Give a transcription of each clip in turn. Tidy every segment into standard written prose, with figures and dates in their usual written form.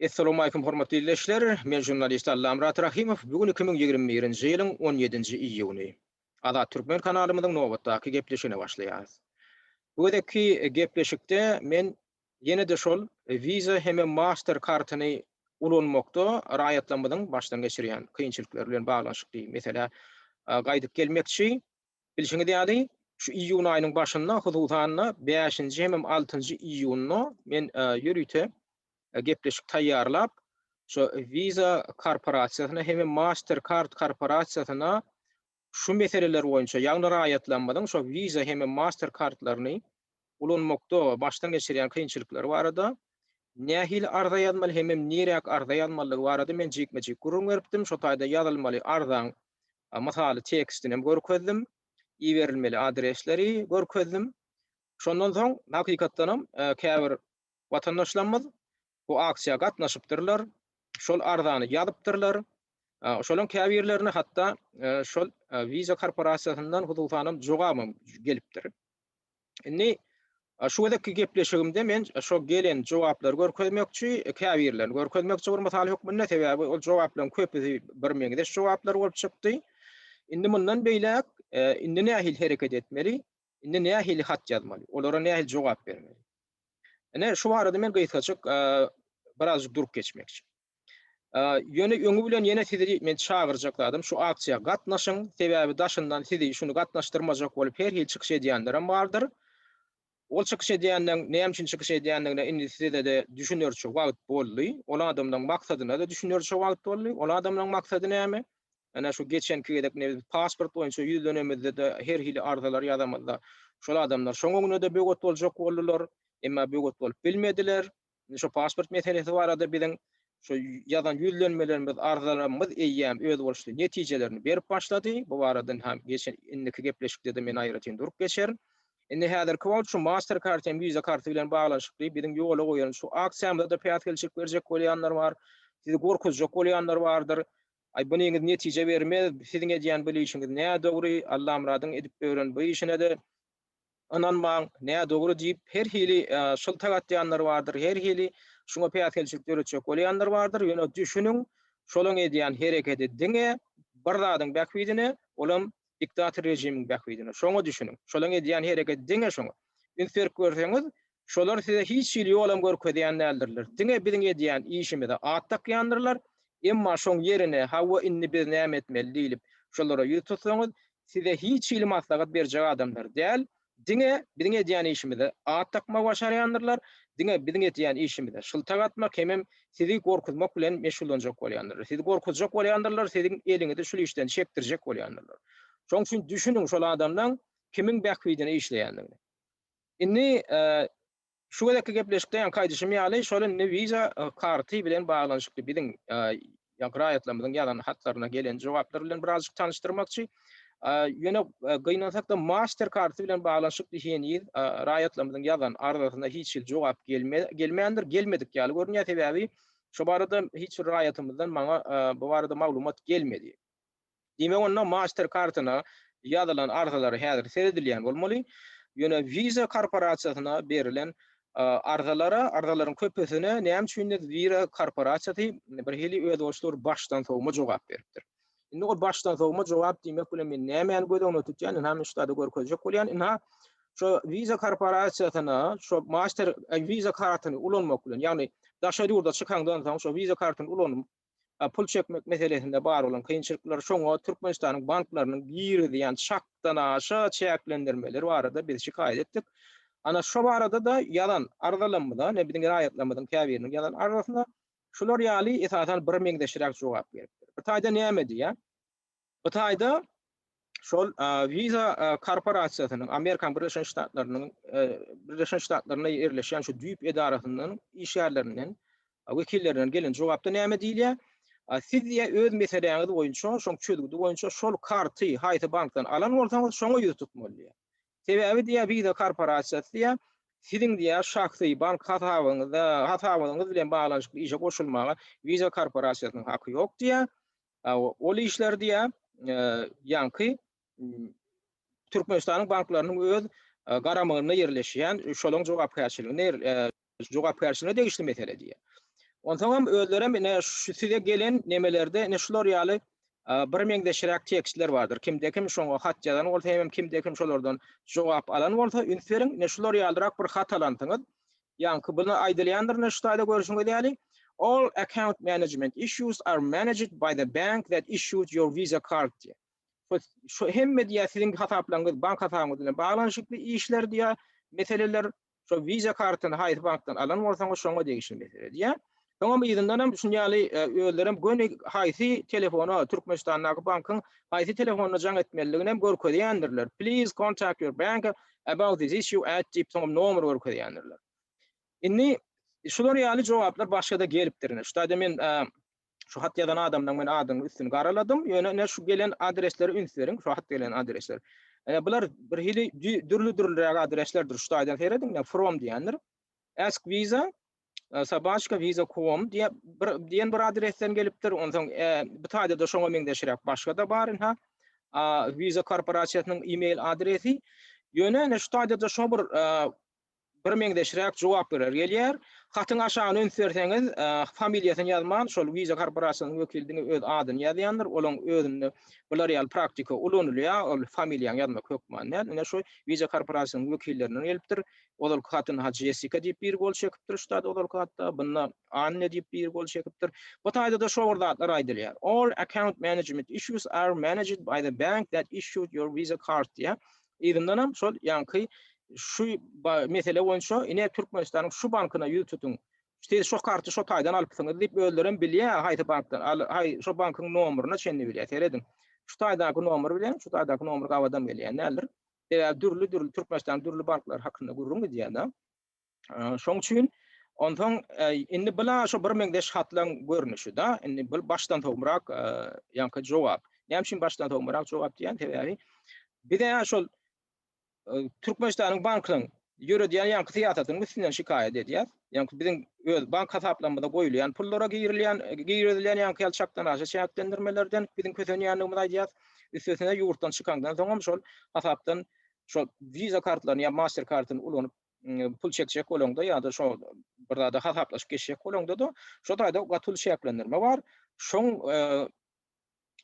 Assalamu alaykum hormatly dinleyijiler. Men jurnalist Murat Rahimov. Bugün 2021-nji ýylyň 17-nji iýuny. Azat Türkmen kanalymyzyň nowatdaky gepleşigine başlaýarys. Bu gedeki gepleşikde men ýene-de şol Visa hem Master kartyny ulanmakda raýatlanmadan başdan geçirýän kynçylyklar bilen baglanşykly. Mesela gaýdyp gelmekçi bilşiňiz ýa-da şu iýun aýynyň başynda hudutanna 5-nji hem 6-njy iýuny men ýürüte gepleşik taýýarlap, şu Visa korporasiýasyna hem Mastercard korporasiýasyna şu meseleler boýunça ýagny raýatlanmadan şu Visa hem Mastercardlaryny ulanmakda başdan geçirýän kynçylyklar barada nähili arzaýanmaly hem nerek arzaýanmalygy barada men jekmejek gurum beripdim. Şu taýda ýazylmaly arzaň masaly tekstini görkezdim, iberilmeli adresleri görkezdim. Şondan soň hakykatdanam käbir watandaşlarymyz bu aksiýa gatnaşypdyrlar, şol arzany ýazypdyrlar. Şolaň käbirlerini hatda şol Visa korporasiýasyndan hudutanam jogamy gelipdir. Indi şu gedeki gepleşigimde men şo gelen jogaplary görkezmekçi, käbirlerini görkezmekçi bir masaly hökmünde sebäbi ol jogaplaryň köpüsi bir meňde jogaplar bolup çykdy. Indi mundan beýlek indi nähili hereket etmeli, indi nähili hat ýazmaly, olara nähili jogap bermeli. Ene şu barada men gaýtgaçyk birazcık durup geçmekçi. Öňü bilen ýene sizi men çagyrjakladym şu aksiýa gatnaşyň, sebäbi daşyndan sizi şunu gatnaşdyrmajak bolup her hil çykyş edýänler bardyr. Ol çykyş edýänden näme üçin çykyş edýändigine indi size de düşünýärçi wagt boldy. Ol adamdan maksadyna da düşünýärçi wagt boldy. Ol adamdan maksady näme? Ana şu geçenki gedek pasport boýunça ýüzlenemizde de her hili arzalar ýazamazda. Şol adamlar şoňa da begot boljak boldylar, emma begot bolup bilmediler. Şu pasport meselesi barada biziň şu ýazan ýüzlenmelerimiz, arzalarymyz eýýäm öz bolşly netijelerini berip başlady. Bu baradan hem geçen indiki gepleşikde de men aýratyn durup geçer. Indi häzirki wagt şu Mastercard hem Visa karty bilen baglanşykly biziň ýola goýan şu aksiýamda da piýatgelçik berjek bolýanlar bar. Sizi gorkuzjak bolýanlar bardyr. Ay bu neňiz netije bermez, siziň edýän bilişiňiz näme dogry, Allah muradyň edip beren bu işine de ananmaň, näme dogry diýip her hili şyltak atýanlar bardyr, her hili şuňa piýatgelçik öreçek bolýanlar bardyr. Ýöne düşünüň, şolaň edýän hereketi diňe bir zadyň bäkwidine, olam diktator rejimiň bäkwidine. Şoňa düşünüň. Şolaň edýän hereket diňe şoňa. Inferk görseňiz, şolar size hiç hili ýolam görkezýän däldirler. Diňe biziň edýän işimize atdak ýandyrlar. Emma şoň ýerine hawa inni biz näme etmeli diýip şolara ýüz tutsaňyz, size hiç hili maslahat berjek adamlar däl. Diňe biziň edýän işimize atdakma başarýandyrlar. Diňe biziň edýän işimize şyltak atmak hem sizi gorkuzmak bilen meşgullanjak bolýandyrlar. Sizi gorkuzjak bolýandyrlar, siziň eliňizi şu işden çekdirjek bolýandyrlar. Şoň üçin düşünüň şol adamdan kimiň bäkwidine işleýändigini. Indi şu gedeki gepleşikde kaýdyşym ýaly şol Visa karty bilen baglanşykly biziň ýagraýatlamyzyň ýalan hatlaryna gelen jogaplar bilen birazjyk tanışdyrmakçy. Ýöne gynansak da Mastercard bilen baglanşykly ýeni raýatlamyzyň ýalan arasynda hiç hil jogap gelmeýändir, gelmedik ýaly görünýär sebäbi şu barada hiç raýatymyzdan maňa bu barada maglumat gelmedi. Diýmek onda Mastercard'na ýazylan arzalary häzir seredilýän bolmaly. Ýöne Visa korporasiýasyna berilen arzalaryň köpüsine näme üçin Visa korporasiýasy bir hili öz bolşlar başdan sowma jogap beripdir. Indi o başdan sowma jogap diýmek bilen men näme gödöňe tutýan, hem şuda da görkezjek bolýan. Ina şu Visa korporasiýasyna şu Visa kartyny ulanmak bilen, ýagny daşary ýurda çykandan soň şu Visa kartyny ulanyp pul çekmek meselesinde bar olan kynçylyklar şoňa Türkmenistanyň banklarynyň girdiýän şakdan aşa çeklendirmeleri barada biz şikaýet etdik. Ana şu barada da ýalan arzalanmada, ne biziň raýatlamydyň käbiriniň ýalan arzasynda şular ýaly esasen bir meňde şirak jogap beripdir. Bu taýda näme diýär? Bu taýda şol Visa korporasiýasynyň Amerika Birleşik Ştatlaryna ýerleşýän şu düýp edarasynyň işgärlerinden, wekillerinden gelen jogapda näme diýilýär? Siz öz meseleňiz boýunça, şoň çözgüdi boýunça şol karty haýsy bankdan alan bolsaňyz şoňa ýüz tutmaly. Sebäbi diýär Visa korporasiýasy siziň diýär şahsy bank hasabyňyz bilen baglanşykly işe goşulmaga Visa korporasiýasynyň haky ýok diýär. Ol işler diýär ýanky Türkmenistanyň banklarynyň öz garamagyna ýerleşýän şolaň jogapkärçiligine degişli mesele diýär. Ondan özlerem ne şu size gelen nemelerde ne şular ýaly bir meňde şerak tekstler vardır. Kimde kim şoňa hat ýazan bolsa hem kimde kim şolardan jogap alan bolsa ünseriň ne şular ýalyrak bir hat alantyňyz. Ýa-ni bunu aýdylýandyr ne şu taýda görüşüňiz diýeli. All account management issues are managed by the bank that issued your Visa card. Şu hemme diýä siziň hasaplaryňyz, bank hasabyňyz bilen baglanşykly işler diýä, meseleler şu Visa kartyny haýy bankdan alan bolsaňyz şoňa degişin mesele diýä. Tamam ýa-da hem şunýaly öýlerim göni haýsy telefonu Türkmenistanyň bankyň haýsy telefonuny jaň etmeliligini hem görkezýändirler. Please contact your bank about this issue at dip tom nomer görkezýändirler. Inni şular ýaly jogaplar başga gelipdir. Şu taýda men şu hat ýazan adamdan men adyny üstüni garaladym. Ýöne şu gelen adresleri ünseriň, şu hat gelen adresler. Bular bir hili dürli adreslerdir. Şu taýdan seredin, from diýendir. Ask Visa Sabaşka Visa.com diýen bir adresten gelipdir. Ondan bu taýda da şoňa meňde şerak başga da bar ha. Visa korporasiýasynyň e-mail adresi. Ýöne şu taýda da şo bir meňde şerak jogap berer gelýär. Hatyň aşagyny önserseňiz familiýasyny ýazman, şol Visa korporasiýasynyň wekildigini öz adyny ýazýandyr. Olaň özüni bular ýaly praktika ulanylýar, ol familiýaň ýazmak hökmän. Näme şu Visa korporasiýasynyň wekillerinden gelipdir. Odal katın ha Jessica diýip bir gol çekipdir ştada odal katda bunna Anne diýip bir gol çekipdir. Bu taýda da şoňurdatlar aýdylýar. All account management issues are managed by the bank that issued your Visa card diýä. Ýa-da şol ýanky şu mesele boýunça ine Türkmenistanyň şu bankyna ýütutyň. İşte şu karty şu taýdan alypsyňyz diýip öýlerim bilýär haýsy bankdan. Haý şu bankyň nomeryny çenli bilýär. Seredin. Şu taýdaky nomer bilen şu taýdaky nomer gawadan gelýär. Nädir? Dürli Türkmenistan dürli banklar hakynda gurrun diýär. Şoň üçin ondan indi bila şu bir meňde şatlaň görnüşi da indi bil başdan togmurak ýanky jogap. Näme üçin başdan togmurak jogap diýen täbäri. Bir de şol Türkmenistanyň bankynyň ýöredýän ýanky tiýatratynyň üstünden şikaýet edýär. Ýanky biziň öz bank hasaplamada goýulýan pullara giýrilýän ýanky ýalçakdan aşa şäherlendirmelerden biziň kösenýänligimiz aýdýar. Üstüne ýurtdan çykandan soňam şol hasapdan şol Visa kartlaryny ýa Mastercard'yny ulanyp pul çekjek bolanda ýa-da şol bir da hasaplaşyp geçjek bolanda da şo taýda gatul şäherlendirme bar. Şoň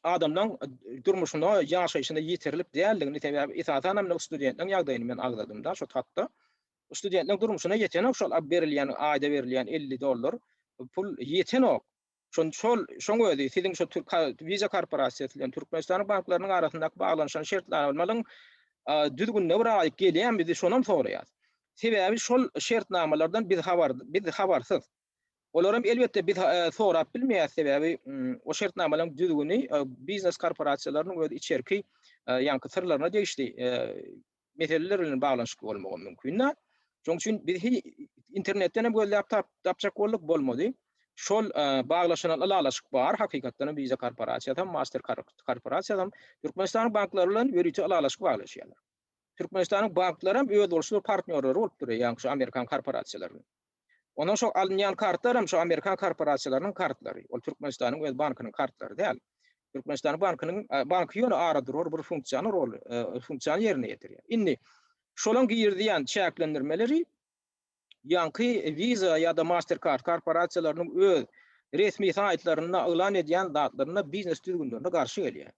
adamdan durmuşyna ýaşaýyşyna ýetirilip däldigini täbäbi esasan hem studentleň ýagdaýyny men agladım da şo tatda. Studentleň durmuşyna ýeten şol berilýän aýda berilýän $50 pul ýeten ok. Şoň öýdi siziň şo Visa korporasiýasy bilen Türkmenistanyň banklarynyň arasyndaky baglanşan şertler almalyň düzgünne bir aýyp gelýän bizi şonam soraýar. Sebäbi şol şertnamalardan biz habarsyz. Olaram elbetde biz sorap bilmeýär sebäbi o şertnamalaryň düzgüni biznes korporasiýalarynyň öz içerki ýanky sırlaryna degişli meseleler bilen baglanşyk bolmagy mümkin. Şoň üçin biz internetden hem gözläp tapjak bolduk bolmady. Şol baglaşylan alalaşyk bar hakykatdan Visa korporasiýasy, Mastercard korporasiýasy Türkmenistanyň banklary bilen ýörüçi alalaşyk baglaşýarlar. Türkmenistanyň banklary hem öz bolşy partnerleri bolup durýar, ýa-ni şu Amerikan korporasiýalary. Ondan şu alınýan kartlar hem şu Amerikan korporasiýalarynyň kartlary. Ol Türkmenistanyň öz bankynyň kartlary däl. Türkmenistanyň banky ýöne aradyr bir funksiýan ýerine ýetirýär. Indi şolaň giýirdiýän şäherlendirmeleri ýanky Visa ýa-da Mastercard korporasiýalarynyň öz resmi saýtlaryna elan edýän zatlaryna biznes düzgünlerine garşy gelýär.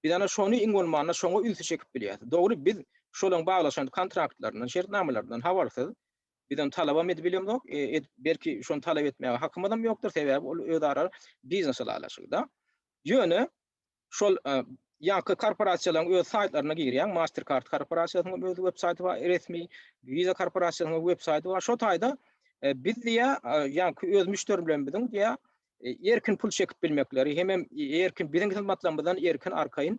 Biz ana şonu iňolmanyna şoňa ülse çekip bilýär. Dogry biz şolaň baglaşan kontraktlarynyň şertnamalaryndan habarsyz bizden talaba edip bilýärok. Belki şonu talap etmäge hakymydam ýokdur sebäbi ol öýdara biznes alalaşykda. Ýöne şol ýanky korporasiýalaryň öz saýtlaryna girýän Mastercard korporasiýasynyň öz web saýty bar, resmi Visa korporasiýasynyň web saýty bar. Şo taýda biz diýä ýanky öz müşterilerim bilen diýä erkin pul çekip bilmekleri hem erkin biziň hyzmatlarymyzdan erkin arkaýyn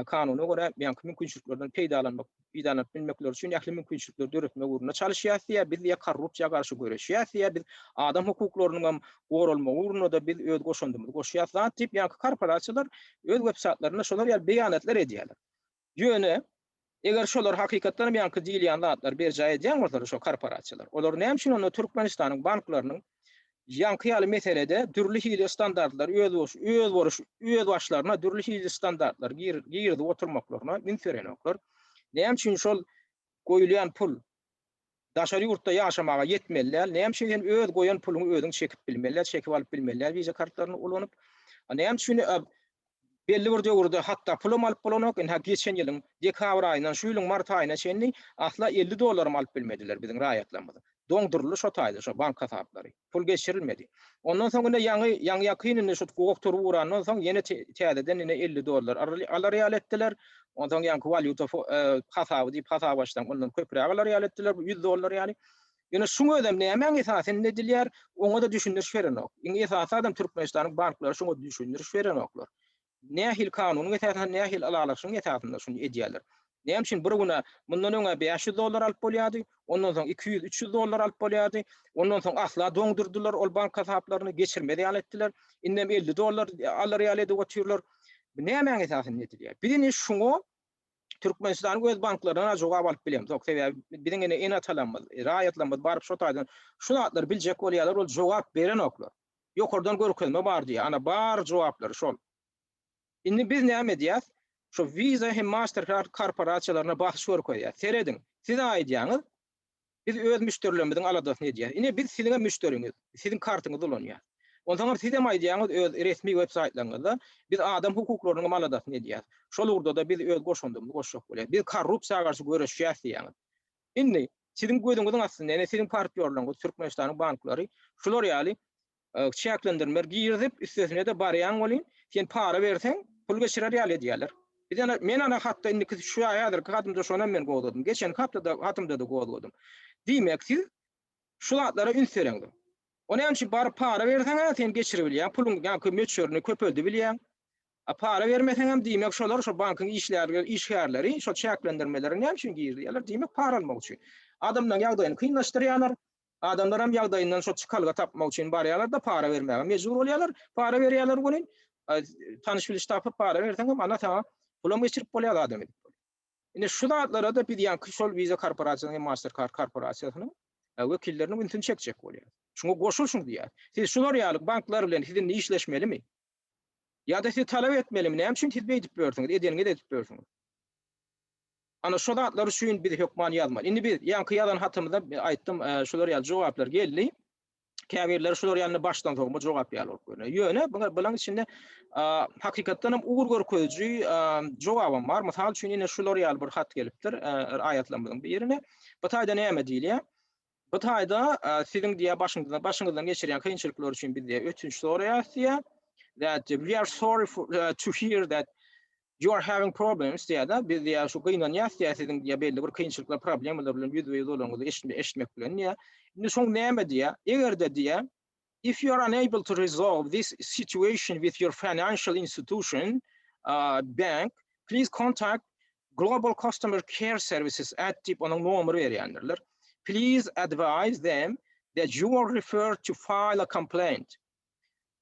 kanuny göre ýanky mümkinçiliklerden peýdalanmak, bilmekler üçin ýakly mümkinçilikler döretmek uruna çalışýar. Biz ýa korrupsiýaga garşy görüşýär. Biz adam hukuklarynyň gorulmagy uruna da biz öz goşandymyz. Goşýar zat diýip ýanky korporasiýalar öz web saýtlaryna şolar ýaly beýanatlar edýärler. Ýöne eger şolar hakykatdan ýanky diýilýän zatlar berjä edýän bolsa şo korporasiýalar. Olar näme üçin onu Türkmenistanyň banklarynyň ýanky ýaly meselede dürli hili standartlar öz başlaryna dürli hili standartlar giýirdi oturmaklaryna mümkin oklar. Näme üçin şol goýulýan pul daşary ýurtda ýaşamaga ýetmeliler. Näme üçin öz goýan puluny özüň çekip bilmeliler, çekip alyp bilmeliler wiza kartlaryny ulanyp. Näme üçin belli bir döwürde hatda pulum alyp bolanok, geçen ýylyň dekabr aýyndan şu ýylyň mart aýyna çenli ahla $50 alyp bilmediler biziň raýatlamada. Doňdurly şo taýdy, şo bank hasaplary. Pul geçirilmedi. Ondan soňra ýaňy ýakynyny şo gowuktury urandan soň ýene täzeden ine $50 alar ýaletdiler. Ondan soň ýaňky valyuta hasaby diýip hasap açdan ondan köpüräk alar ýaletdiler $100 ýaly. Ýene şuňa ödem näme esasyn nedilýär? Oňa da düşündiriş berenok. Iň esasy adam Türkmenistanyň banklary şuňa düşündiriş berenoklar. Nähil kanunyň esasynda nähil alalaşyň esasynda şunu edýärler. Näme üçin bir güne mundan öňe $500 alyp bolýardy, ondan soň $200-300 alyp bolýardy, ondan soň asla doňdurdular ol bank hasaplaryny geçirmedi ýaletdiler. Indem $50 alar ýaledy götürler. Näme esasynda edilýär? Birini şuňa Türkmenistanyň öz banklaryna jogap alyp bilem. Sebäbi biziň ene atalanmaz, raýatlanmaz baryp şo taýdan şunu atlar biljek bolýarlar, ol jogap berenoklar. Ýokardan görkezme bar diýär. Ana bar jogaplary şol. Indi biz näme diýäs? Şo Visa hem Mastercard korporasiýalaryna bahşur koýýar. Seredin. Siz aýdýaňyz, biz öz müşterilerimiziň aladasyny edýär. Ine biz siziň müşteriňiz, siziň kartyňyzy ulanýar. Ondan siz hem aýdýaňyz öz resmi websaytlaryňyzda biz adam hukuklarynyň aladasyny edýär. Şol urda da biz öz goşundymyzy goşjak bolýar. Biz korrupsiýaga garşy görüşýäs diýäňiz. Indi siziň gözüňiziň aslynda ene siziň partiýorlaryň Türkmenistanyň banklary şular ýaly çäklendirmeler girdip üstesine de barýan bolýan. Sen para berseň pul geçirer ýaly edýärler. Men ana hatda indi şu aýadyr hadymda şona men gowdum. Geçen haftada hatymda da gowdum. Diýmek siz şulatlara ünsereňiz. Onem üçin bar para berseň sen geçirip bilýän, puluň ýa-ki möçörüni köpöldi bilýän. Para bermeseň hem diýmek şolar şo bankyň işgärleri, şo çäklendirmeleri näme üçin girýärler? Diýmek para almak üçin. Adamlaryň ýagdaýyny kynlaşdyrýarlar. Adamlar hem ýagdaýyndan şo çykalga tapmak üçin barýarlar da para bermäge mejbur bolýarlar. Para berýärler bolýan. Tanış biliş tapıp para berseň hem ana tamam pulum geçirip bolýar adam edip. Ine şu zatlara da bir ýanky şol Visa korporasiýasynyň Mastercard korporasiýasynyň wekillerini üntin çekjek bolýar. Şuňa goşulşuň diýär. Siz şular ýaly banklar bilen sizinle işleşmelimi? Ya da siz talep etmelimi? Näme üçin siz beýdip bersiňiz, edeniňiz edip bersiňiz? Ana şu zatlar üçin bir hökman ýazmaly. Indi biz ýanky ýazan hatymyzda aýtdym, şular ýaly jogaplar geldi. Käbirler şular ýaly başdan sogma jogap ýaly bolup görünýär. Ýöne bulan içinde hakykatdan hem ugur görkezji jogabam bar. Mysal üçin ine şular ýaly bir hat gelipdir aýatlamyň bir ýerine. Bu taýda näme diýilýär? Bu taýda siziň diýä başyňyzdan geçirýän kynçylyklar üçin biz diýä ötünç soraýasy that we are sorry to hear that you are having problems diýär. Biz diýä şu gynanyň ýasy siziň diýä belli bir kynçylyklar problemler bilen ýüzüňiz bolanyňyzy eşitmek bilen diýä. Indi şoň näme diýä? Eger de diýä if you are unable to resolve this situation with your financial institution, bank, please contact Global Customer Care Services at onun numara berýändirler. Please advise them that you are referred to file a complaint.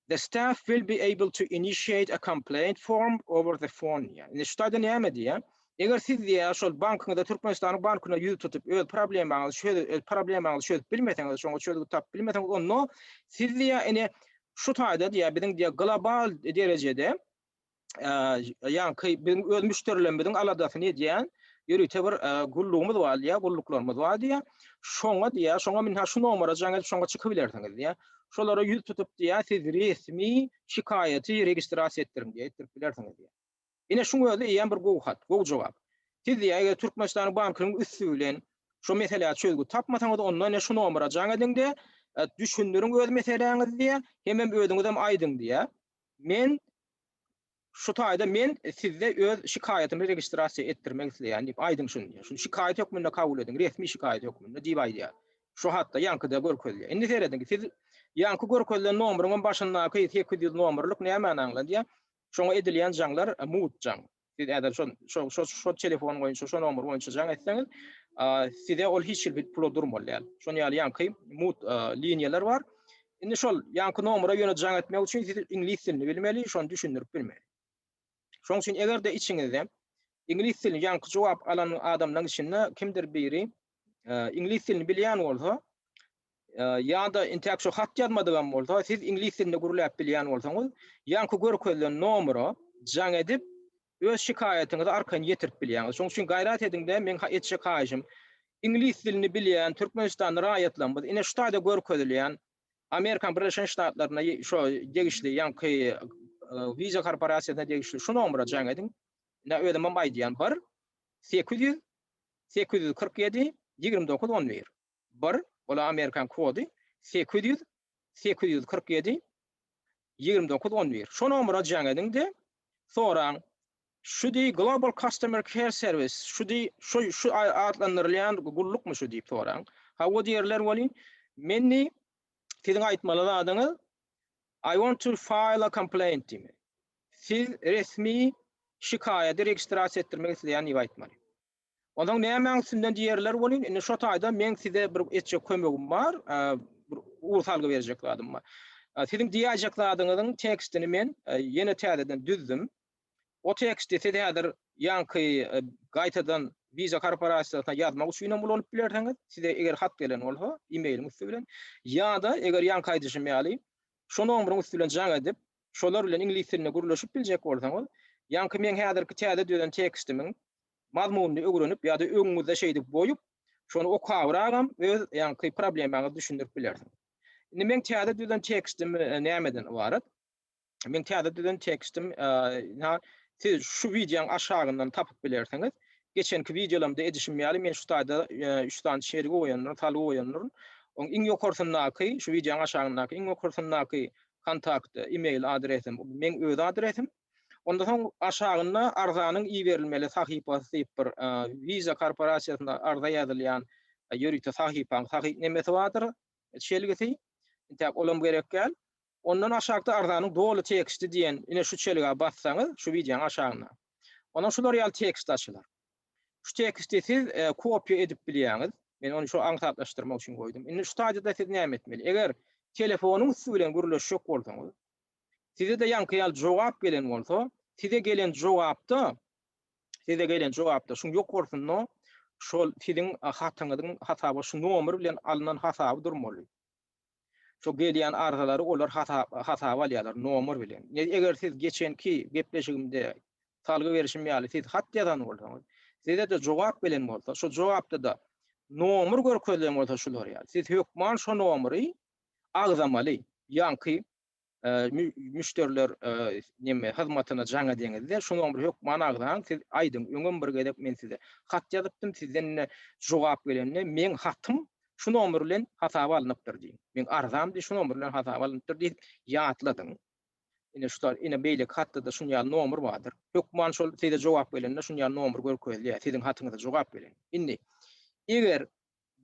The staff will be able to initiate a complaint form over the phone. Yani şu taýda näme diýär? Eger siz diýär şol bankyňda Türkmenistanyň bankyna ýüz tutup öz problemaňyzy çözüp bilmeseňiz, şoňa çözüp tap bilmeseňiz, onu siz diýär ene şu taýda diýär biziň diýär global derejede ýa-ki biziň öz müşterilerimiziň aladasyny edýän ýürüte bir gullugymyz bar diýär, gulluklarymyz bar diýär. Şoňa men şu numara jaňa şoňa çykyp bilersiňiz diýär. Şolara ýüz tutup diýär siz resmi şikaýaty registrasiýa etdirin diýär, etdirip bilersiňiz diýär. Ine şuňa öňe ýa bir gow jogap. Siz diýär eger Türkmenistanyň bankynyň üstü bilen şu mesele çözgü tapmasaňyz ondan ne şu numara jaňa diňde düşündüriň öz meseleňiz diýär, hem özüňiz hem aýdyň diýär. Men şu taýda men sizde öz şikaýatymy registrasiýa etdirmek isleýän diýip aýdyň şunu diýär. Şu şikaýat hökmünde kabul ediň, resmi şikaýat hökmünde diýip aýdýar. Şu hatda ýankyda görkezýär. Indi seredin siz ýanky görkezlen numryň başyndaky 800 numrlyk näme anaňla diýär. Şoňa edilýän jaňlar mut jaň. Siz äder şu telefon goýunça şu numar goýunça jaň etseňiz, size ol hiç bir pul durmalýar. Şonu ýaly mut liniýalar bar. Indi şol ýanky numara ýöne jaň etmek üçin siz ingliz dilini bilmeli, şonu düşündirip bilmeli. Şoň üçin eger de içiňizde ingliz dilini ýanky jogap alan adamlaryň içinde kimdir biri ingliz dilini bilýän bolsa, ya da interaksiýa hat ýazmadygan bolsa, siz ingliz dilinde gurulap bilýän bolsaňyz, ýanky görkezlen numara jaň edip öz şikaýatyňyzy arkaň ýetirip bilýäňiz. Şoň üçin gaýrat ediň-de men etjek haýjym. İngiliz dilini bilen Türkmenistan'da raýatlanmadı. Ine şu taýda görkezilýän Amerikan Birleşen Ştatlaryna şo degişli ýanky viza korporasiýasyna degişli şu nomera jaň ediň. Ne ödemem aýdýan 1 800 847 29 11. 1 ola Amerikan kody 800 847 29 11. Şu nomera jaň ediňde soraň şu di Global Customer Care Service şu adlandyrylýan gullukmy şu diýip soraň. Hawa diýerler bolin menni siziň aýtmaly adyňyz I want to file a complaint diýme. Siz resmi şikaýaty registrasiýa etdirmek isleýän ýa aýtmaly. Ondan näme üstünden diýerler bolin, ine şu taýda men size bir etjek kömegim bar, bir ursalgy berjek adym bar. Siziň diýäjek adyňyzyň tekstini men ýene täzeden düzdüm. O teksti size ýanky gaýtadan viza korporasiýasyna ýazmak üçin bolanyp bilersiňiz, size eger hat gelen bolsa, e-mail bilen ýa-da eger ýanky aýdyşmaly, şo nomeryň üstünden jaň edip, şolar bilen ingliz diline gürleşip biljek bolsaňyz, ýanky men häzirki täze düzen tekstimiň mazmunyny öwrenip ýa-da öňüňizde şeýdip boýup, şonu okawragam we ýanky problemaňyzy düşündirip bilersiňiz. Indi men täze düzen tekstim nämeden ibaret? Men täze düzen tekstim siz şu videoň aşagyndan tapyp bilersiňiz. Geçenki videolarymda edişimýäli men şu taýda 3 tane şerig oýanlar, taly oýanlar. Oň iň ýokarsynaky şu videoň aşagyndaky iň ýokarsynaky kontakt e-mail adresim men öz adresim. Ondan soň aşagynda Arzanyň iberilmeli sahypasy bir viza korporasiýasyna arza ýazylýan ýörükde sahypaň nemesi bardyr. Şeligisi intep olam gerek gel. Ondan aşagda Arzanyň doly teksti diýen ine şu çelige bassaňyz şu videoň aşagyna. Ondan şular ýaly tekst açylar. Şu teksti siz kopya edip bilýäňiz. Men onu şu aňsatlaşdyrmak üçin goýdum. Indi şu taýda siz näme etmeli? Eger telefonyňyz bilen gürleşik bolsaňyz, size de ýanky jogap gelen bolsa, size gelen jogapda şu ýokarsyny şol siziň hatyňyzyň hasaby şu nomer bilen alynan hasaby durmaly. Şu gelýän arzalary olar hasaba alýarlar nomer bilen. Eger siz geçenki gepleşigimde salgy berişimýäli siz hat ýazan bolsaňyz, size de jogap bilen bolsa, şu jogapda da nomer görkezlen bolsa şular ýaly. Siz hökman şu nomery agzamaly, ýanky müşteriler neme hyzmatyna jaň ediňizde şu nomer hökman agzan siz aýdyň öňüm bir gedip men size hat ýazypdym sizden jogap gelende men hatym şu nomer bilen hasaba alınıpdyr diýin. Men arzam diýip şu nomer bilen hasaba alınıpdyr diýip ýatladyň. Ine şular ine beýle hatda da şunýa nomer bardyr. Hökman şol size jogap gelende şunýa nomer görkezýär. Siziň hatyňyza jogap gelen. Indi eger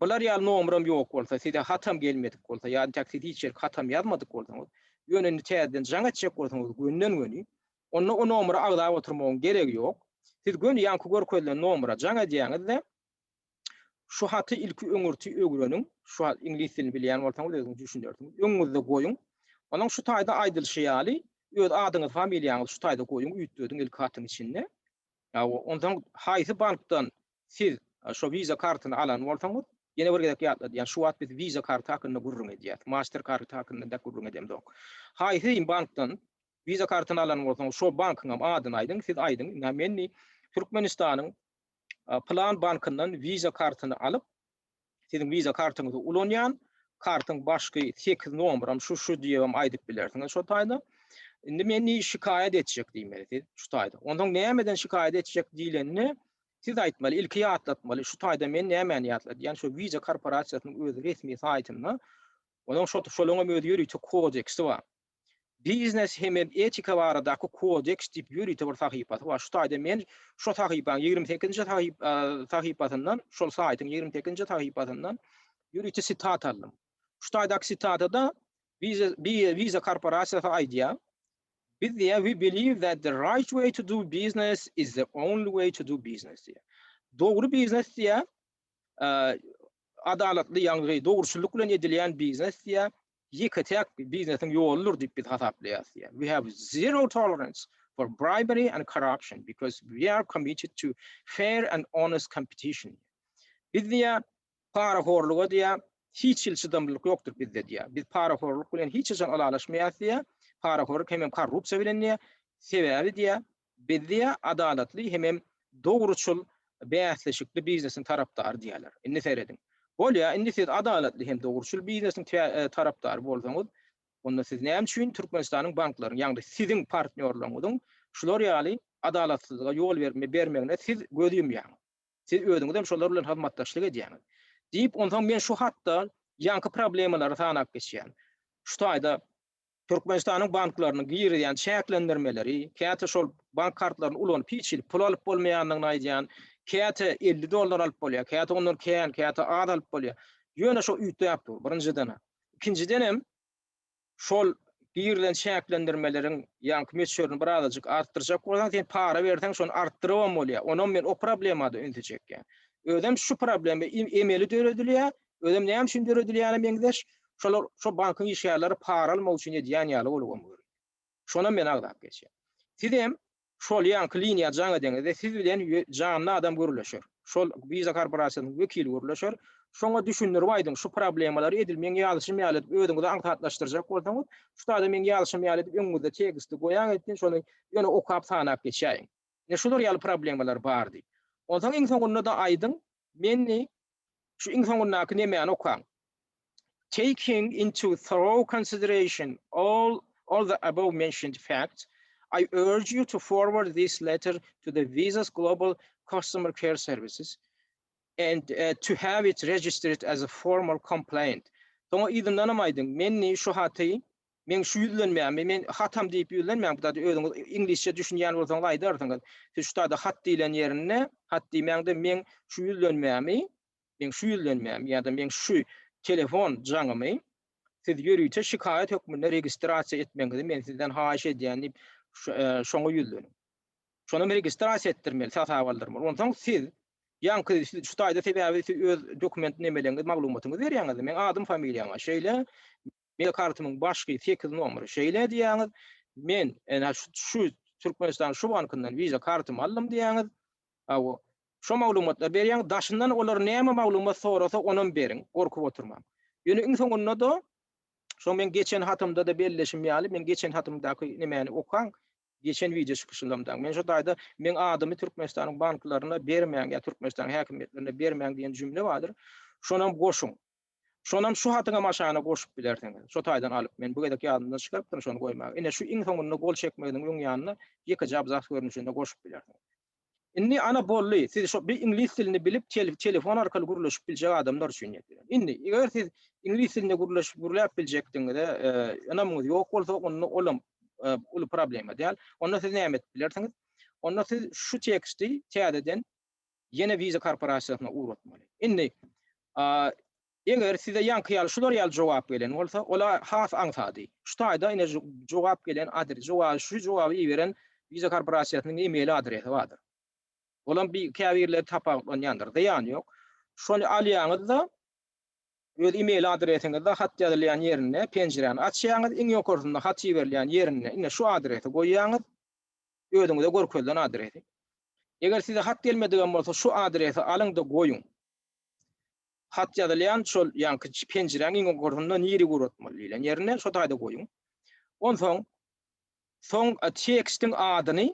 bular ýaly nomerem ýok bolsa, size hatam gelmedik bolsa, ýa-da taksidi içerik hatam ýazmadyk bolsaňyz, ýönüni täzeden jaň etjek bolsaňyz gönden göni, onu o nomery agdap oturmagyň geregi ýok. Siz göni ýanky görkezlen nomera jaň edýäňizde şu haty ilki öňürti öwreniň, şu ingliz dilini bilýän bolsaňyz özüňiz düşünýärsiňiz. Öňüňizde goýuň. Onuň şu taýda aýdylşýaly, öz adyňyz, familiýaňyz şu taýda goýuň, üýtdüň ilki hatyň içinde. Ondan haýsy bankdan siz şu viza kartyny alan bolsaňyz, ýene bir gedek ýatlady. Ýani şu wagt biz viza karty hakynda gurrun edýär. Mastercard hakynda da gurrun edýär. Haýsy bankdan viza kartyny alan bolsaňyz, şu bankyň adyny aýdyň, siz aýdyň. Menni Turkmenistanyň Plan bankyndan viza kartyny alyp, siziň viza kartyňyzy ulanýan, kartyň başky 8 nomeram şu diýip aýdyp bilersiňiz şu taýda. Indi meni şikaýat etjek diýmeli şu taýda. Ondan nämeden şikaýat etjek diýileni siz aýtmaly, ilki ýatlatmaly. Şu taýda men nämäni ýatlady? Ýani şu viza korporasiýasynyň öz resmi saýtyna, onuň şolaňa möýüp ýürüýte kodeksi bar. Biznes hem etika baradaky kodeks diýip ýürüýte bir sahypasy bar. Şu taýda men şu sahypaň 28-nji sahypasyndan, şol saýtyň 28-nji sahypasyndan ýürüýte sitat aldym. Şu taýdaky sitatada viza korporasiýasy aýdýar. We believe that the right way to do business is the only way to do business. Doğru business diye, adaletli ýa-da dogruçuluk bilen edilýän business diye, ýeketek businessin ýoludur diýip biz hasaplaýas. We have zero tolerance for bribery and corruption because we are committed to fair and honest competition. Biz diye para horlugy diye hiç ilçidamlyk ýokdur bizde diye. Biz para horluk bilen hiç jan alalaşmaýas diye. Para horluk hem korrupsiýa bilen diye, sebäbi diye, biz diye adaletli hem dogruçul bäsleşikli biznesin tarapdary diýerler. Indi seredin. Bolýa indi siz adalatly hem dogruçul biznesin tarapdary bolsaňyz, onda siz näme üçin Türkmenistanyň banklaryny, ýagny siziň partnerleriňiň şular ýaly adalatsyzlyga ýol bermegine siz gözüýmýäňiz. Siz özüňiz şolar bilen hazmatdaşlyk edýäňiz. Diýip ondan men şu hatda ýanky problemalary sanap geçýän. Şu taýda Türkmenistanyň banklarynyň girýän çäklendirmeleri, käte şol bank kartlaryny ulanyp hiçil pul alyp bolmaýanlygyny aýdýan, käte $50 alyp bolýar, käte ondan käte ad alyp bolýar. Ýöne şo üýtdäpdir birinciden. Ikinciden hem şol girilen çäklendirmelerin ýanky meçhörüni bir azajyk artdyrjak bolsaň, sen para berseň şonu artdyrabam bolýar. Onuň men o problemady öňtejekkä. Özüm şu problemi emeli döredilýär, özüm näme üçin döredilýäni meňdeş şo bankyň işgärleri para almak üçin edýän ýaly bolýan. Şona men agdap geçýär. Sizem şol ýanky liniýa jaňa deňizde siz bilen janly adam görüleşer. Şol Visa korporasiýasynyň wekili görüleşer. Şoňa düşündirip aýdyň şu problemalary edilmeň ýalyşym ýaly öňüňizde aňtatlaşdyrjak bolsaňyz, şu taýda men ýalyşym ýaly öňüňizde teksti goýan etdiň şonu ýöne okap sanap geçýäň. Ne şular ýaly problemalar bardy. Ondan iň soňunda da aýdyň menni şu iň soňundaky näme okaň. Taking into thorough consideration all the above mentioned facts, I urge you to forward this letter to the Visa's Global Customer Care Services and to have it registered as a formal complaint. Soňa ýygyňdan amaýdyň, menni şu haty, men şu ýüzlenmeýän, men hatam diýip ýüzlenmeýän, bu da özüňiz inglizçe düşünýän bolsaňyz aýdarsyňyz. Siz şu taýda hat diýilen ýerine, hat diýmäňde men şu ýüzlenmeýämi, ýa-da men şu telefon jaňymy siz ýörüýte şikayet hökmünde registrasiýa etmeňizi men sizden haýyş edýän şoňa ýüzlenin. Şonu registrasiýa etdirmeli, satawaldyrmaly. Ondan siz ýanky şu taýda sebäbi siz öz dokument nemeleňiz, maglumatyňyzy berýäňiz. Men adym, familiýama şeýle, men kartymyň başky 8 nomery şeýle diýäňiz. Men şu Türkmenistan şu bankyndan Visa kartymy aldym diýäňiz. Şu maglumatlar berýäňiz, daşyndan olar näme maglumat sorasa onuň beriň, gorkup oturmam. Ýöne iň soňunda da şo men geçen hatymda da belleşim ýaly, men geçen hatymdaky nämäni okaň, geçen video çykyşyndan men şu taýda men adymy Türkmenistanyň banklaryna bermeýän ýa Türkmenistan häkimetlerine bermeýän diýen jümle bardyr. Şonam goşuň. Şonam şu hatyňa maşana goşup bilersiňiz. Şu taýdan alyp men bu gedek ýadymdan çykaryp şonu goýmak. Ine şu iň soňunda gol çekmeginiň öň ýanyna ýeke jabzak görnüşinde goşup bilersiňiz. Inni ana bolly, siz şu bir ingliz dilini bilip telefon arkaly gürleşip biljek adamlar üçin ýetir. Indi eger siz ingliz dilini gürleşip biljekdiňizde, anamyňyz ýok bolsa onu olam ulu problem edýär. Onda siz näme bilersiňiz? Onda siz şu teksti täzeden ýene Visa korporasiýasyna uratmaly. Indi eger size ýanky ýaly şular ýaly jogap gelen bolsa, ola has aňsady. Şu taýda ine jogap gelen adres, şu jogaby beren Visa korporasiýasynyň e-mail adresi bardyr. Olan bir käbirler tapaklanyandır, dayan yok. Şonu alýaňyzda öz e-mail adresiňizde hat ýazylýan ýerine penjereni açýaňyz, iň ýokarysynda hat ýeberilýän ýerine ine şu adresy goýýaňyz, özüňizde görkezlen adresi. Eger size hat gelmedigen bolsa şu adresi alyň da goýuň. Hat ýazylýan şol ýanky penjereni iň ýokarysynda ýeri guratmaly diýilen ýerine şu taýda goýuň. Ondan soň tekstin adyny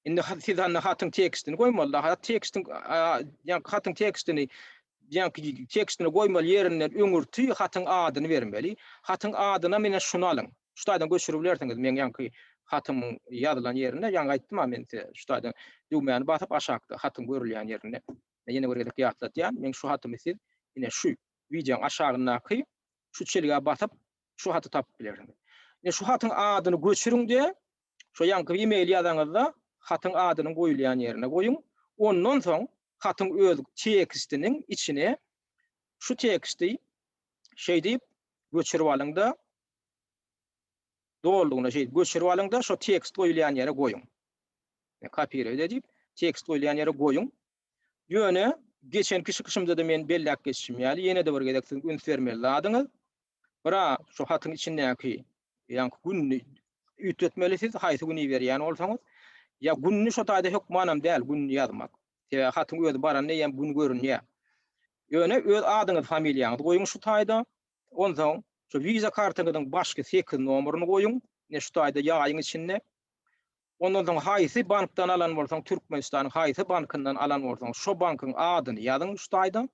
indi sizden hatyň tekstini goýmaly, tekstin ýa hatyň tekstini ýa tekstini goýmaly ýerinden öňürti hatyň adyny bermeli. Hatyň adyna mene şunu alyň. Şu taýdan göçürip bilersiňiz. Men ýanky hatyň ýazylan ýerine ýa aýtdym men şu taýdan dowamy basyp aşakda hatyň görülýän ýerine ýene bir gedek ýatlatýan. Men şu hatymy siz ine şu videoň aşagynaky şu çelge basyp şu haty tapyp bilersiňiz. Şu hatyň adyny göçürüňde şu ýanky e-mail ýazaňyzda hatyň adynyň goýulýan ýerine goýuň. Ondan soň hatyň öz tekstiniň içine şu teksti diýip göçürip alyňda doldugyna göçürip alyňda şu tekst goýulýan ýere goýuň. Kopýa edip tekst goýulýan ýere goýuň. Ýöne geçen kışymda da men bellek geçişim ýaly ýene de bir gedek gün fermerli adyňyz. Bira şu hatyň içindäki ýanky günni üýtmetmelisiz, haýsy güni berýän bolsaňyz ya günni şu taýda hökmanam däl günni ýazmak. Hatyň özü barany ýa gün görünýär. Ýöne öz adyňyz, familiýaňyz goýuň şu taýda. Ondan şu Visa kartyňyzyň başky 8 nomeryny goýuň. Ne şu taýda ýaýyň içinde. Ondan soň haýsy bankdan alan bolsaň, Türkmenistanyň haýsy bankyndan alan bolsaň, şo bankyň adyny ýazyň şutaýda.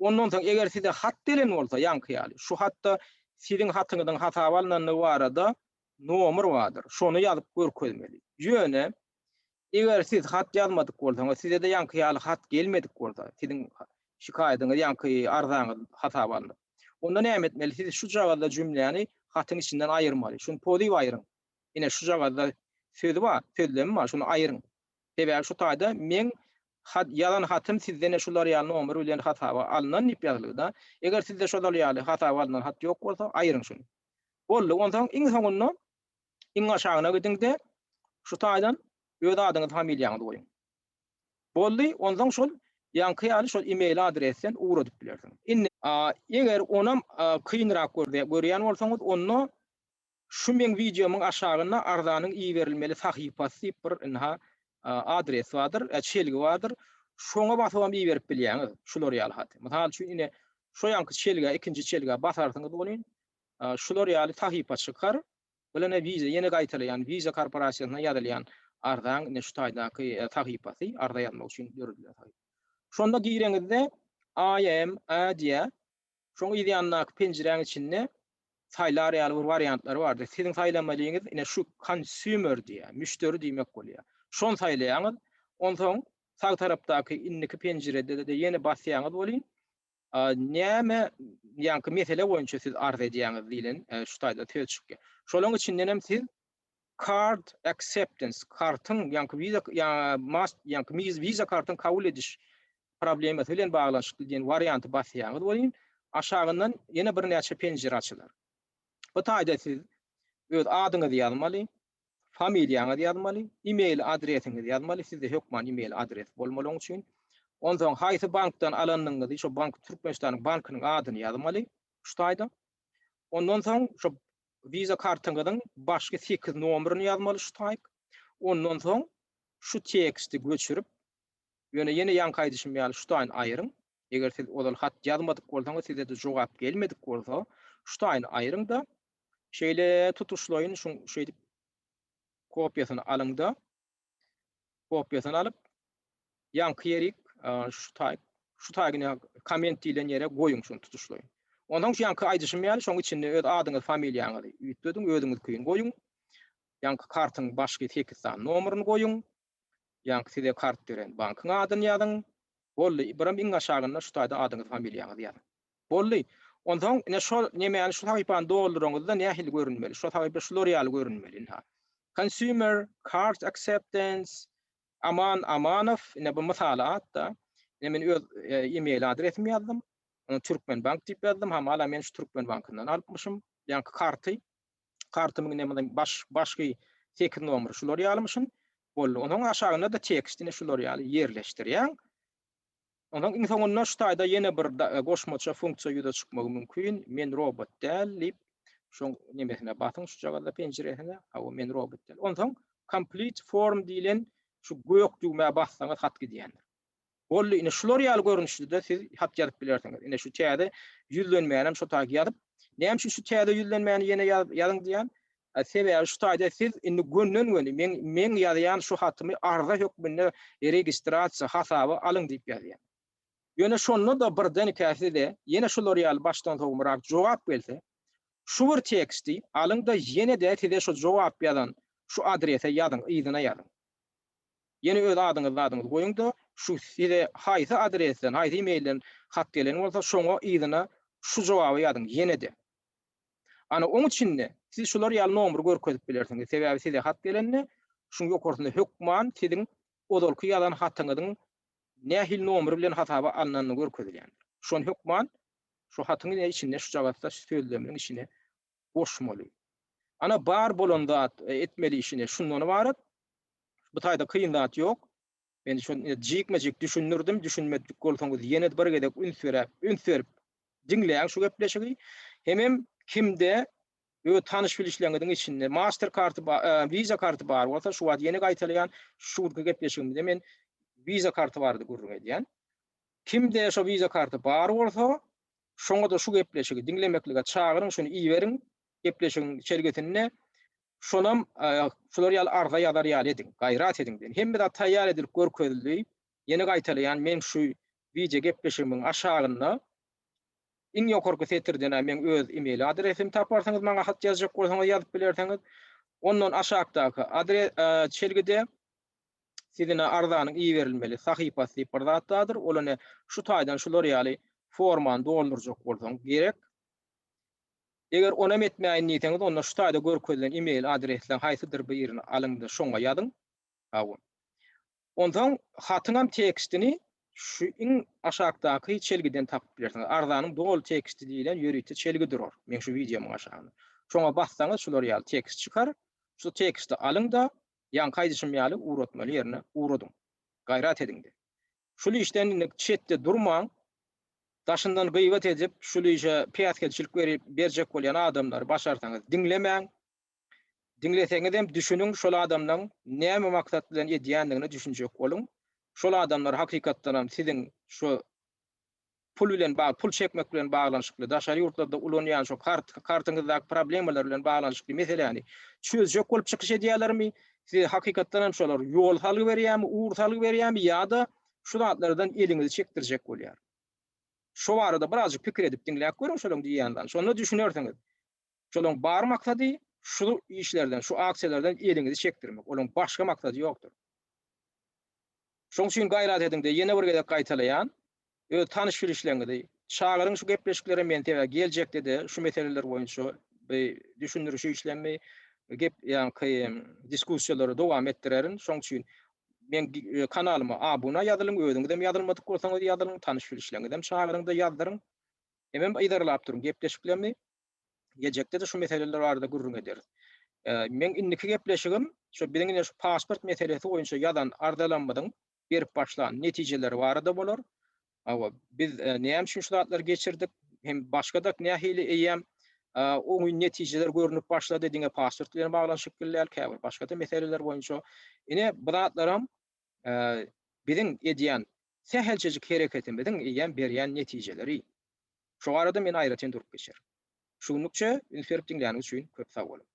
Ondan soň eger sizde hat delen bolsa, ýanky şu hatda siziň hatyňyzdan hasap alynany barada nomer bardyr. Şonu ýazyp görkezmeli. Ýöne eger siz hat ýazmadyk bolsaňyz, size de ýanky hat gelmedik bolsa, siziň şikaýatyňyz ýanky arzanyň hasap alynýar. Onda näme etmeli? Siz şu jagada jümläni hatyň içinden aýyrmaly. Şunu poli aýryň. Ine şu jagada sözi var, sözlemi var, şunu aýryň. Sebäbi şu taýda men yalan hatym sizden şular ýaly nomer bilen hasaba alynan nip ýazylýar. Eger sizde şular ýaly hasaba alynan hat ýok bolsa, aýryň şunu. Boldy, ondan iň soňunda iň aşagyna gidinde şu taýdan öz adyňyz, familiýaňyzy goýun. Boldy, ondan şol ýanky ýaly şol e-mail adresinden uğradyp bilersiň. Eger onam kynrak görýän bolsaňyz, onu şu men videomyň aşagyna Arzanyň iberilmeli sahypasy bir adres bardyr, çelgi bardyr. Şoňa basyp iberip bilýäňiz. Şular ýaly hat. Mysal üçin ine şo ýanky çelgi, ikinji çelgi basarsyňyz bolýan. Şular ýaly sahypa çykar. Bilene viza ýene gaýtylýan viza korporasiýasyna ýazylýan Arzanyň ine şu taýdaky sahypasy arda ýazmak üçin ýörilýär. Şonda gireňizde diýä şoň ýazýanlaky penjireň içinde saylar ýaly bir wariantlary bardyr. Siziň saýlamalyňyz ine şu consumer diýä, müşteri diýmek bolýar. Şon saýlaýaňyz, ondan sag tarapdaky inniki penjirede de ýene basýaňyz bolýan. Näme ýanky mesele boýunça siz arz edýäňiz diýilen şu taýda söz çykýar. Şolaryň içinden hem siz card acceptance, kartyň ýanky viza kartyň kabul ediş problemi bilen baglanşykly diýen warianty basýaňyz bolýan. Aşagyndan ýene bir näçe penjire açylar. Bu taýda siz öz adyňyzy ýazmaly, familiýaňyzy ýazmaly, e-mail adresiňizi ýazmaly. Sizde hökman e-mail adres bolmalyň üçin. Ondan haýsy bankdan alanyňyzy, şo bank Türkmenistanyň bankynyň adyny ýazmaly. Şu taýda. Ondan soň şo viza kartyňyzyň başky 8 nomeryny ýazmaly şu taýda. Ondan soň şu teksti göçürüp ýöne ýene ýanky aýdyşym şu taýyn aýryň. Eger siz odal hat ýazmadyk bolsaňyz, size de jogap gelmedik bolsa, şu taýyn aýryň da şeýle tutuşlaýyn, şu şeýdi kopyasyny alyňda. Kopyasyny alyp ýanky ýerik şu taýgyna komment diýilen ýere goýun, şunu tutuşlaýyn. Ondan şu ýanky aýdyşym şoň içinde öz adyňyz, familiýaňyzy ýitdiň, özüňiz kyn goýun. Ýanky kartyň başky 8 san nomeryny goýun. Ýanky size kart beren bankyň adyny ýazyň. Bolly, biram iň aşagyna şu taýda adyňyz, familiýaňyzy ýazyň. Bolly, ondan ine şol näme şu sahypany doldurýaňyzda nähili görünmeli, şu sahypa şular ýaly görünmeli. Consumer, card acceptance, Amanov, ine bu mesalat da, men öz e-mail adresimi ýazdym. Onu Turkmen bank diýip ýazdym, hala men şu Turkmen bankyndan alypmyşym. Ýanky kartymyň näme başky 8 nomer şular ýalymyşyn. Bolly, onuň aşagyna da tekstini şular ýaly ýerleşdirýän. Ondan iň soňunda şu taýda ýene bir goşmaça funksiýa ýüze çykmagy mümkin. Men robot diýip şoň nemesine basyň şu jagada penjiresine, men robot diýip. Ondan complete form diýilen şu göýök düýmeye bassaňyz hat gidýändir. Bolly, ine şular ýaly görünüşde siz hat ýazyp bilersiňiz. Ine şu täze ýüzlenmeýän şu taýga ýazyp, näme şu täze ýüzlenmeýän ýene ýazyň diýen. Sebäbi şu taýda siz indi gönnen men ýazýan şu hatymy arza hökmünde registrasiýa hasaby alyň diýip ýazýan. Ýöne şonu da birden käside ýene şular ýaly başdan togumrak jogap gelse, şu bir teksti alyň da ýene de size şu jogap ýazan şu adrese ýazyň, ýyzyna ýazyň. Ýene öz adyňyzy goýun da şu size haýsy adresden, haýsy e-mailden hat gelen bolsa şoňa ýyzyna şu jogaby ýazyň ýene de. Ana oň içinde siz şular ýaly nomer görkezip bilersiňiz. Sebäbi size hat gelende şuň ýokurtynda hökman siziň odalky ýalan hatyňyzyň nähil nomer bilen hasaba alynanyny görkezilýändir. Şon hökman şu hatynyň içinde şu jogapda sözleminiň içine goşmaly. Ana bar bolanda etmeli işine şundan barat. Bu taýda kıyın zat ýok. Men şonu jikmejik düşünürdim, düşünmedik bolsaňyz ýene bir gedek ünsürip diňleýän şu gepleşigi. Hemem kimde ö tanış bilişleriniň içinde master karty, viza karty bar bolsa şu wagt ýene gaýtylýan şu gepleşigimde men viza karty bardy gurrun edýän. Kimde şu viza karty bar bolsa şoňa da şu gepleşigi diňlemeklige çağırın, şunu iýeriň gepleşigiň çergetine şonam şular ýaly arda ýazar ýaly ediň, gaýrat ediň. Hemme de taýýar edilip görkezilip, ýene gaýtalaýan men şu video gepleşimiň aşagyna iň ýokarky setirden men öz email adresimi taparsaňyz, maňa hat ýazjak bolsaňyz ýazyp bilersiňiz. Ondan aşagdaky adres çelgide sizin Arzanyň iberilmeli sahypasy bir zatdadyr. Olany şu taýdan şular ýaly forman doldurjak bolsaň gerek. Eger ona etmeýän niýetiňiz, onda şu taýda görkezilen email adresinden haýsydyr birini alyňdy, şoňa ýazyň. Hawa. Ondan hatyňam tekstini şu iň aşagdaky çelgiden tapyp bilersiňiz. Arzanyň doly teksti diýilen ýörüýte çelgi durur. Men şu videomyň aşagyna. Şoňa bassaňyz şular ýaly tekst çykar. Şu teksti alyň da ýan kaýdyşym ýaly uratmaly ýerine uradyň. Gaýrat ediňdi. Şuly işden çetde durmaň. Daşyndan gıýbat edip, şuly işe piýatkelçilik berjek bolýan adamlar başarsaňyz diňlemäň. Diňleseňiz hem düşünüň şol adamlaň näme maksat bilen edýändigini düşünjek boluň. Şol adamlar hakykatdan hem siziň şu pul bilen pul çekmek bilen baglanyşykly, daşary ýurtlarda ulanýan şu kartyňyzdaky problemalar bilen baglanyşykly meseläni çözjek bolup çykyş edýärlermi? Siz hakykatdan hem şolar ýol salyp berýärmi, uğur salyp berýärmi ýa-da şu zatlardan eliňizi çekdirjek bolýar. Şu barada birazcık pikir edip dinleyip görün şolong diýýändan. Şonu düşünersiňiz. Şolong bar maksady şu işlerden, şu aksiýalardan eliňizi çekdirmek. Olong başga maksady ýokdur. Şoň üçin gaýrat ediňde ýene bir gezek gaýtalaýan, öz tanyş bilişleňizi, şagyryň şu gepleşiklere men tebe geljekde de şu meseleler boýunça düşündürüşi işlenmi, gep ýani diskussiýalary dowam etdirerin. Şoň üçin men kanalyma abuna ýazylyň, özüňiz hem ýazylmadyk bolsaňyz ýazylyň, tanyş bilişleňiz hem şagyryňda ýazdyryň. Hemen ýydarlap duruň gepleşiklerimi. Geljekde de şu meseleler barada gurrun ederiz. Men indiki gepleşigim şu biziň şu pasport meselesi boýunça ýazan ardalanmadyň berip başlan netijeleri barada bolar. Awa biz näme şu şartlar geçirdik, hem başga da nähili eýem o netijeler görünüp başlady diňe pasport bilen baglanyşyk gelýär, käbir başga da meseleler boýunça. Ine bu zatlaram biziň edýän sähelçejik hereketimizden eýem berýän netijeleri. Şu arada men aýratyn durup geçer. Şunlukça ünferip dinleýän üçin köp sag bolun.